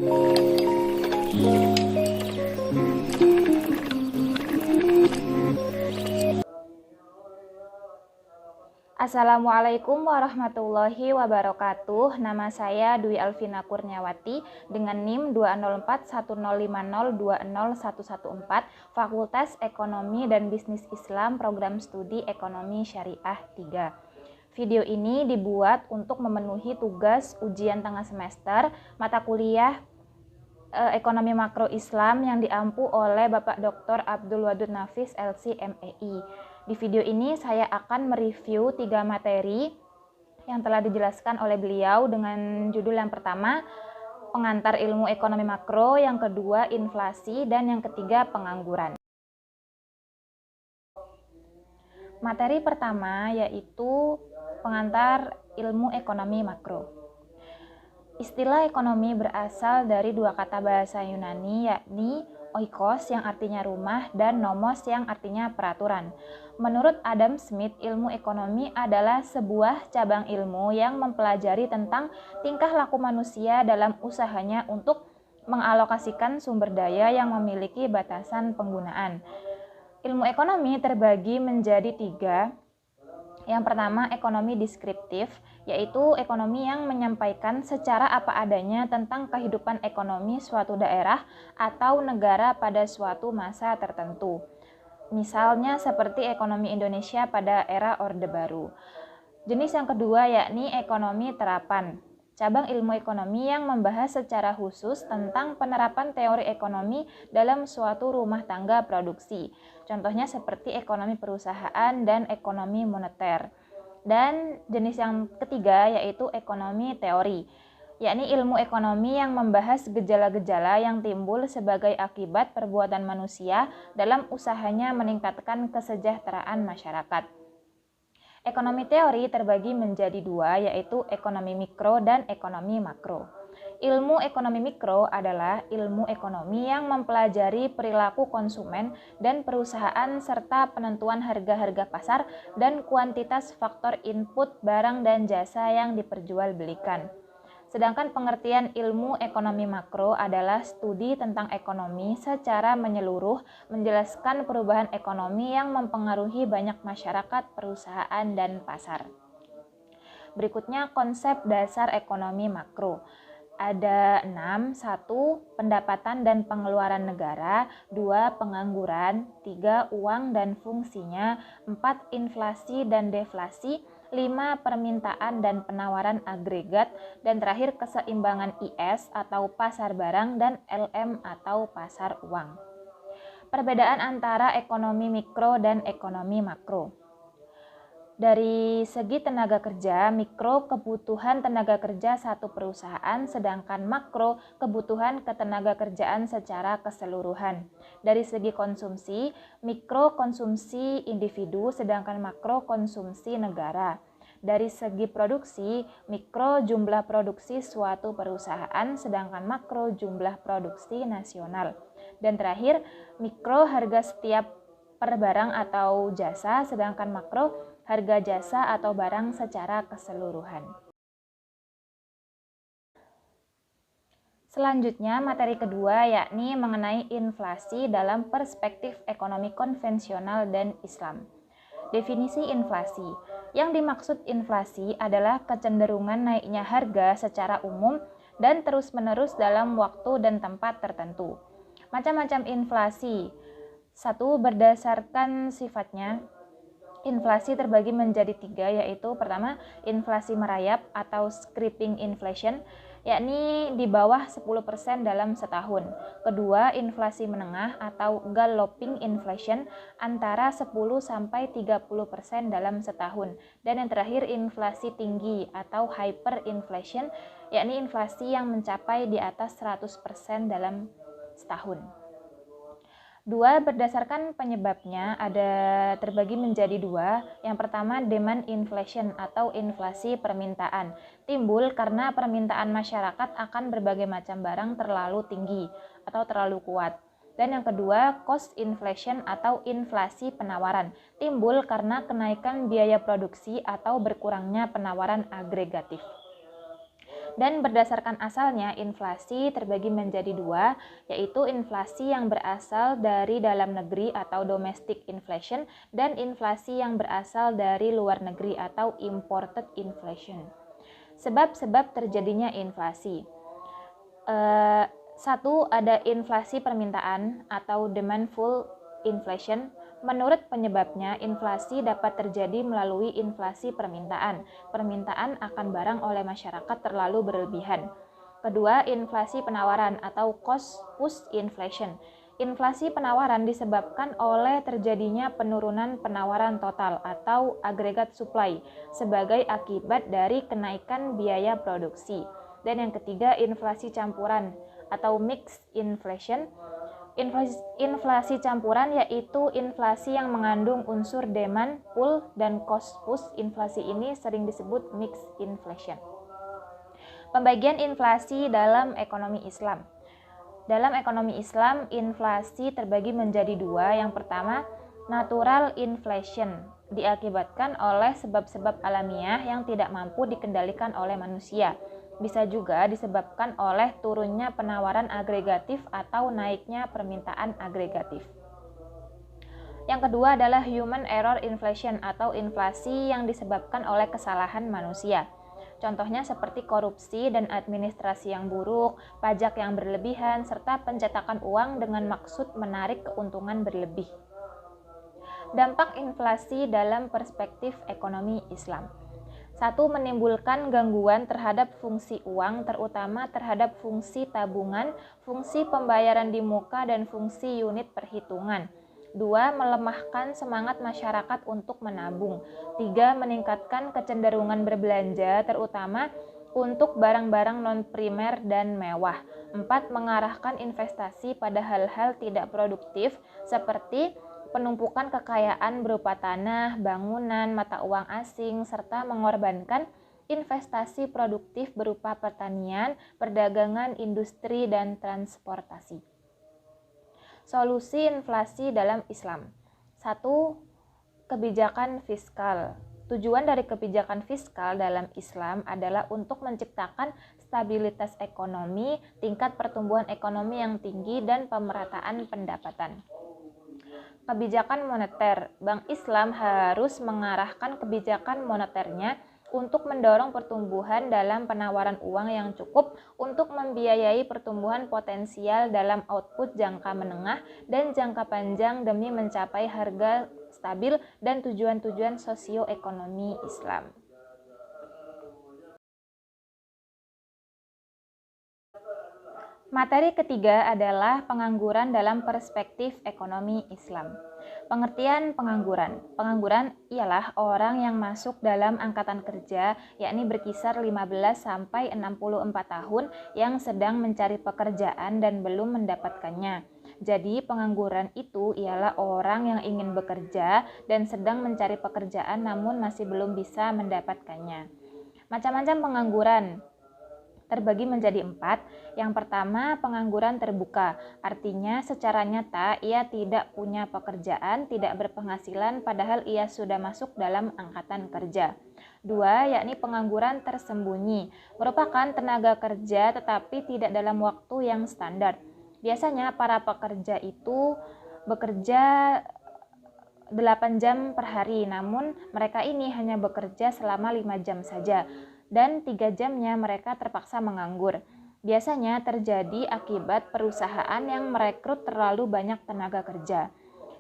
Assalamualaikum warahmatullahi wabarakatuh. Nama saya Dwi Alvina Kurniawati dengan NIM 2041050201114, Fakultas Ekonomi dan Bisnis Islam, Program Studi Ekonomi Syariah 3. Video ini dibuat untuk memenuhi tugas ujian tengah semester mata kuliah Ekonomi Makro Islam yang diampu oleh Bapak Dr. Abdul Wadud Nafis, LC MEI. Di video ini saya akan mereview 3 materi yang telah dijelaskan oleh beliau dengan judul yang pertama, pengantar ilmu ekonomi makro, yang kedua, inflasi, dan yang ketiga, pengangguran. Materi pertama yaitu pengantar ilmu ekonomi makro. Istilah ekonomi berasal dari 2 kata bahasa Yunani, yakni oikos yang artinya rumah dan nomos yang artinya peraturan. Menurut Adam Smith, ilmu ekonomi adalah sebuah cabang ilmu yang mempelajari tentang tingkah laku manusia dalam usahanya untuk mengalokasikan sumber daya yang memiliki batasan penggunaan. Ilmu ekonomi terbagi menjadi 3. Yang pertama, ekonomi deskriptif, yaitu ekonomi yang menyampaikan secara apa adanya tentang kehidupan ekonomi suatu daerah atau negara pada suatu masa tertentu. Misalnya seperti ekonomi Indonesia pada era Orde Baru. Jenis yang kedua yakni ekonomi terapan, cabang ilmu ekonomi yang membahas secara khusus tentang penerapan teori ekonomi dalam suatu rumah tangga produksi. Contohnya seperti ekonomi perusahaan dan ekonomi moneter. Dan jenis yang ketiga yaitu ekonomi teori, yakni ilmu ekonomi yang membahas gejala-gejala yang timbul sebagai akibat perbuatan manusia dalam usahanya meningkatkan kesejahteraan masyarakat. Ekonomi teori terbagi menjadi 2, yaitu ekonomi mikro dan ekonomi makro. Ilmu ekonomi mikro adalah ilmu ekonomi yang mempelajari perilaku konsumen dan perusahaan serta penentuan harga-harga pasar dan kuantitas faktor input barang dan jasa yang diperjualbelikan. Sedangkan pengertian ilmu ekonomi makro adalah studi tentang ekonomi secara menyeluruh, menjelaskan perubahan ekonomi yang mempengaruhi banyak masyarakat, perusahaan, dan pasar. Berikutnya konsep dasar ekonomi makro. Ada 6, 1. Pendapatan dan pengeluaran negara, 2. Pengangguran, 3. Uang dan fungsinya, 4. Inflasi dan deflasi, 5. Permintaan dan penawaran agregat, dan terakhir keseimbangan IS atau pasar barang dan LM atau pasar uang. Perbedaan antara ekonomi mikro dan ekonomi makro. Dari segi tenaga kerja, mikro kebutuhan tenaga kerja satu perusahaan, sedangkan makro kebutuhan ketenaga kerjaan secara keseluruhan. Dari segi konsumsi, mikro konsumsi individu, sedangkan makro konsumsi negara. Dari segi produksi, mikro jumlah produksi suatu perusahaan, sedangkan makro jumlah produksi nasional. Dan terakhir, mikro harga setiap per barang atau jasa, sedangkan makro harga jasa atau barang secara keseluruhan. Selanjutnya, materi kedua yakni mengenai inflasi dalam perspektif ekonomi konvensional dan Islam. Definisi inflasi. Yang dimaksud inflasi adalah kecenderungan naiknya harga secara umum dan terus-menerus dalam waktu dan tempat tertentu. Macam-macam inflasi. 1. Berdasarkan sifatnya. Inflasi terbagi menjadi 3, yaitu pertama, inflasi merayap atau creeping inflation, yakni di bawah 10% dalam setahun. Kedua, inflasi menengah atau galloping inflation, antara 10-30% dalam setahun. Dan yang terakhir, inflasi tinggi atau hyperinflation, yakni inflasi yang mencapai di atas 100% dalam setahun. 2. Berdasarkan penyebabnya ada terbagi menjadi 2. Yang pertama, demand inflation atau inflasi permintaan. Timbul karena permintaan masyarakat akan berbagai macam barang terlalu tinggi atau terlalu kuat. Dan yang kedua, cost inflation atau inflasi penawaran. Timbul karena kenaikan biaya produksi atau berkurangnya penawaran agregatif. Dan berdasarkan asalnya, inflasi terbagi menjadi dua, yaitu inflasi yang berasal dari dalam negeri atau domestic inflation dan inflasi yang berasal dari luar negeri atau imported inflation. Sebab-sebab terjadinya inflasi. Satu, ada inflasi permintaan atau demandful inflation. Menurut penyebabnya, inflasi dapat terjadi melalui inflasi permintaan. Permintaan akan barang oleh masyarakat terlalu berlebihan. Kedua, inflasi penawaran atau cost push inflation. Inflasi penawaran disebabkan oleh terjadinya penurunan penawaran total atau agregat supply sebagai akibat dari kenaikan biaya produksi. Dan yang ketiga, inflasi campuran atau mixed inflation. Inflasi campuran yaitu inflasi yang mengandung unsur demand, pull, dan cost push. Inflasi ini sering disebut mixed inflation. Pembagian inflasi dalam ekonomi Islam. Dalam ekonomi Islam, inflasi terbagi menjadi dua. Yang pertama, natural inflation, diakibatkan oleh sebab-sebab alamiah yang tidak mampu dikendalikan oleh manusia. Bisa juga disebabkan oleh turunnya penawaran agregatif atau naiknya permintaan agregatif. Yang kedua adalah human error inflation atau inflasi yang disebabkan oleh kesalahan manusia. Contohnya seperti korupsi dan administrasi yang buruk, pajak yang berlebihan, serta pencetakan uang dengan maksud menarik keuntungan berlebih. Dampak inflasi dalam perspektif ekonomi Islam. Satu, menimbulkan gangguan terhadap fungsi uang, terutama terhadap fungsi tabungan, fungsi pembayaran di muka, dan fungsi unit perhitungan. Dua, melemahkan semangat masyarakat untuk menabung. Tiga, meningkatkan kecenderungan berbelanja, terutama untuk barang-barang non-primer dan mewah. Empat, mengarahkan investasi pada hal-hal tidak produktif seperti penumpukan kekayaan berupa tanah, bangunan, mata uang asing, serta mengorbankan investasi produktif berupa pertanian, perdagangan, industri, dan transportasi. Solusi inflasi dalam Islam. 1. Kebijakan fiskal. Tujuan dari kebijakan fiskal dalam Islam adalah untuk menciptakan stabilitas ekonomi, tingkat pertumbuhan ekonomi yang tinggi, dan pemerataan pendapatan. Kebijakan moneter. Bank Islam harus mengarahkan kebijakan moneternya untuk mendorong pertumbuhan dalam penawaran uang yang cukup untuk membiayai pertumbuhan potensial dalam output jangka menengah dan jangka panjang demi mencapai harga stabil dan tujuan-tujuan sosioekonomi Islam. Materi ketiga adalah pengangguran dalam perspektif ekonomi Islam. Pengertian pengangguran. Pengangguran ialah orang yang masuk dalam angkatan kerja, yakni berkisar 15 sampai 64 tahun yang sedang mencari pekerjaan dan belum mendapatkannya. Jadi pengangguran itu ialah orang yang ingin bekerja dan sedang mencari pekerjaan namun masih belum bisa mendapatkannya. Macam-macam pengangguran terbagi menjadi 4. Yang pertama, pengangguran terbuka. Artinya secara nyata ia tidak punya pekerjaan, tidak berpenghasilan padahal ia sudah masuk dalam angkatan kerja. 2. Yakni pengangguran tersembunyi. Merupakan tenaga kerja tetapi tidak dalam waktu yang standar. Biasanya para pekerja itu bekerja 8 jam per hari, namun mereka ini hanya bekerja selama 5 jam saja. Dan 3 jamnya mereka terpaksa menganggur. Biasanya terjadi akibat perusahaan yang merekrut terlalu banyak tenaga kerja.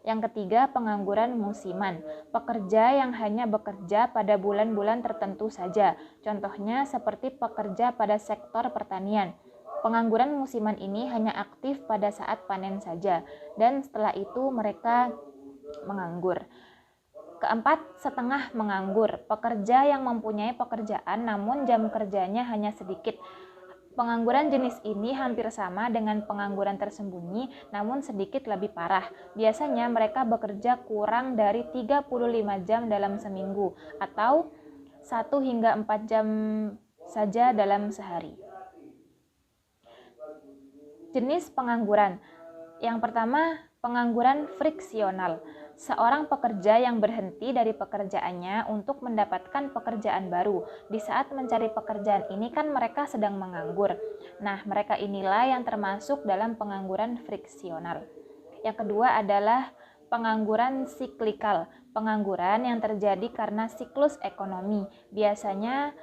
Yang ketiga, pengangguran musiman. Pekerja yang hanya bekerja pada bulan-bulan tertentu saja. Contohnya seperti pekerja pada sektor pertanian. Pengangguran musiman ini hanya aktif pada saat panen saja, dan setelah itu mereka menganggur. Keempat, setengah menganggur. Pekerja yang mempunyai pekerjaan namun jam kerjanya hanya sedikit. Pengangguran jenis ini hampir sama dengan pengangguran tersembunyi namun sedikit lebih parah. Biasanya mereka bekerja kurang dari 35 jam dalam seminggu atau 1 hingga 4 jam saja dalam sehari. Jenis pengangguran. Yang pertama, pengangguran friksional. seorang pekerja yang berhenti dari pekerjaannya untuk mendapatkan pekerjaan baru. Di saat mencari pekerjaan ini kan mereka sedang menganggur. Nah, mereka inilah yang termasuk dalam pengangguran friksional. Yang kedua adalah pengangguran siklikal. Pengangguran yang terjadi karena siklus ekonomi. Biasanya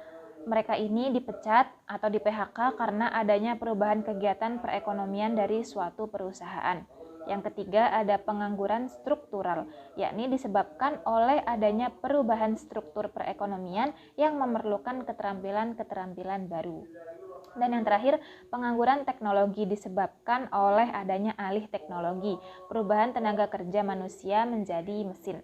mereka ini dipecat atau di-PHK karena adanya perubahan kegiatan perekonomian dari suatu perusahaan. Yang ketiga ada pengangguran struktural, yakni disebabkan oleh adanya perubahan struktur perekonomian yang memerlukan keterampilan-keterampilan baru. Dan yang terakhir, pengangguran teknologi disebabkan oleh adanya alih teknologi, perubahan tenaga kerja manusia menjadi mesin.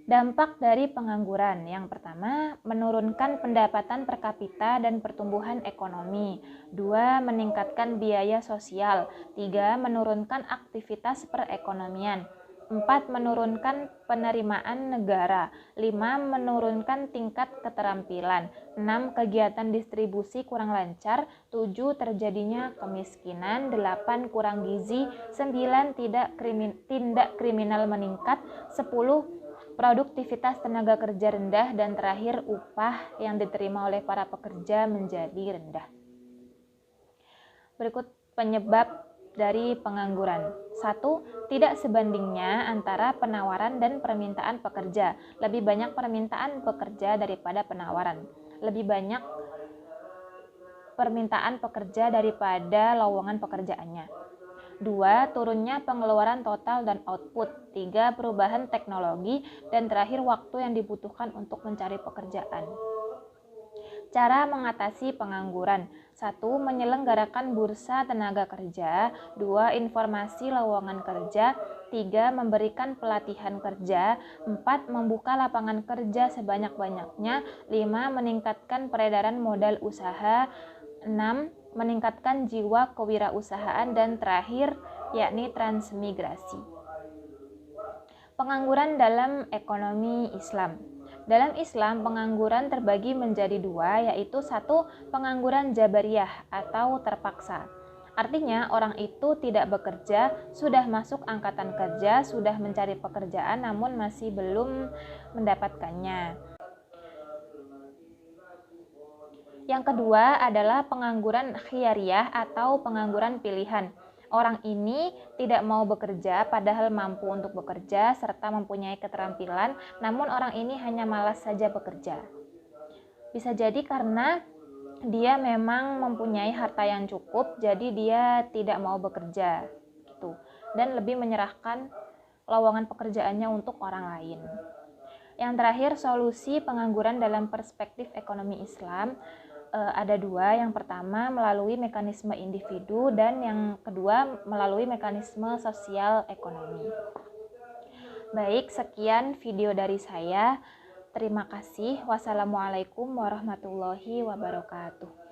Dampak dari pengangguran yang pertama, menurunkan pendapatan per kapita dan pertumbuhan ekonomi. 2. Meningkatkan biaya sosial. 3. Menurunkan aktivitas perekonomian. 4. Menurunkan penerimaan negara. 5. Menurunkan tingkat keterampilan. 6. Kegiatan distribusi kurang lancar. 7. Terjadinya kemiskinan. 8. Kurang gizi. 9. Tindak kriminal meningkat. 10. Produktivitas tenaga kerja rendah, dan terakhir upah yang diterima oleh para pekerja menjadi rendah. Berikut penyebab dari pengangguran. 1. Tidak sebandingnya antara penawaran dan permintaan pekerja. Lebih banyak permintaan pekerja daripada penawaran. Lebih banyak permintaan pekerja daripada lowongan pekerjaannya. 2. Turunnya pengeluaran total dan output. 3. Perubahan teknologi. Dan terakhir, waktu yang dibutuhkan untuk mencari pekerjaan. Cara mengatasi pengangguran. 1. Menyelenggarakan bursa tenaga kerja. 2. Informasi lowongan kerja. 3. Memberikan pelatihan kerja. 4. Membuka lapangan kerja sebanyak-banyaknya. 5. Meningkatkan peredaran modal usaha. 6. Meningkatkan jiwa kewirausahaan, dan terakhir yakni transmigrasi. Pengangguran dalam ekonomi Islam. Dalam Islam, pengangguran terbagi menjadi dua, yaitu 1. Pengangguran jabariyah atau terpaksa. Artinya orang itu tidak bekerja, sudah masuk angkatan kerja, sudah mencari pekerjaan namun masih belum mendapatkannya. Yang kedua adalah pengangguran khiyariyah atau pengangguran pilihan. Orang ini tidak mau bekerja padahal mampu untuk bekerja serta mempunyai keterampilan, namun orang ini hanya malas saja bekerja. Bisa jadi karena dia memang mempunyai harta yang cukup, jadi dia tidak mau bekerja gitu, dan lebih menyerahkan lowongan pekerjaannya untuk orang lain. Yang terakhir, solusi pengangguran dalam perspektif ekonomi Islam ada dua. Yang pertama melalui mekanisme individu, dan yang kedua melalui mekanisme sosial ekonomi. Baik, sekian video dari saya. Terima kasih. Wassalamualaikum warahmatullahi wabarakatuh.